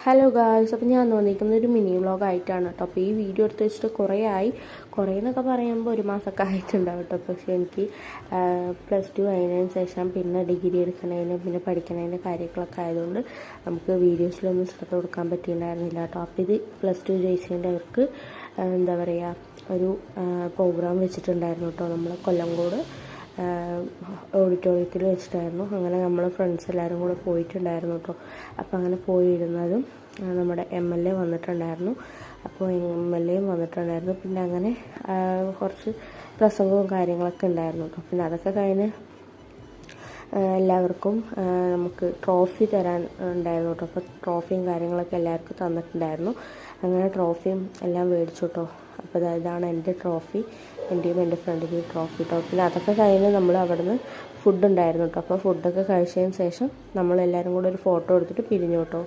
Hello guys, അപ്പോൾ ഞാൻ വന്നിരിക്കുന്നത് ഒരു മിനി വ്ളോഗായിട്ടാണ് കേട്ടോ. അപ്പോൾ ഈ വീഡിയോ എടുത്ത് വെച്ചിട്ട് കുറേ എന്നൊക്കെ പറയുമ്പോൾ ഒരു മാസമൊക്കെ ആയിട്ടുണ്ടാവും കേട്ടോ. പക്ഷേ എനിക്ക് +2 കഴിഞ്ഞതിന് ശേഷം പിന്നെ ഡിഗ്രി എടുക്കുന്നതിന് പിന്നെ പഠിക്കുന്നതിൻ്റെ കാര്യങ്ങളൊക്കെ ആയതുകൊണ്ട് നമുക്ക് വീഡിയോസിലൊന്നും ശ്രദ്ധ കൊടുക്കാൻ പറ്റിയിട്ടുണ്ടായിരുന്നില്ല കേട്ടോ. അപ്പോൾ ഇത് +2 ജയിച്ചതിൻ്റെ അവർക്ക് എന്താ പറയുക ഒരു പ്രോഗ്രാം വെച്ചിട്ടുണ്ടായിരുന്നു കേട്ടോ. നമ്മൾ കൊല്ലംകോട് ഓഡിറ്റോറിയത്തിൽ വെച്ചിട്ടായിരുന്നു. അങ്ങനെ നമ്മൾ ഫ്രണ്ട്സ് എല്ലാവരും കൂടെ പോയിട്ടുണ്ടായിരുന്നു കേട്ടോ. അപ്പോൾ അങ്ങനെ പോയിരുന്നതും നമ്മുടെ MLA വന്നിട്ടുണ്ടായിരുന്നു. അപ്പോൾ MLAയും വന്നിട്ടുണ്ടായിരുന്നു. പിന്നെ അങ്ങനെ കുറച്ച് പ്രസംഗവും കാര്യങ്ങളൊക്കെ ഉണ്ടായിരുന്നു കേട്ടോ. പിന്നെ അതൊക്കെ കഴിഞ്ഞ് എല്ലാവർക്കും നമുക്ക് ട്രോഫി തരാൻ ഉണ്ടായിരുന്നു കേട്ടോ. അപ്പോൾ ട്രോഫിയും കാര്യങ്ങളൊക്കെ എല്ലാവർക്കും തന്നിട്ടുണ്ടായിരുന്നു. അങ്ങനെ ട്രോഫിയും എല്ലാം മേടിച്ചു കേട്ടോ. അപ്പോൾ ഇതാണ് എൻ്റെ ട്രോഫി, എൻ്റെയും എൻ്റെ ഫ്രണ്ടിൻ്റെയും ട്രോഫി കേട്ടോ. പിന്നെ അതൊക്കെ കഴിഞ്ഞ് നമ്മൾ അവിടെ നിന്ന് ഫുഡ് ഉണ്ടായിരുന്നു കേട്ടോ. അപ്പോൾ ഫുഡൊക്കെ കഴിച്ചതിന് ശേഷം നമ്മളെല്ലാവരും കൂടെ ഒരു ഫോട്ടോ എടുത്തിട്ട് പിരിഞ്ഞു കേട്ടോ.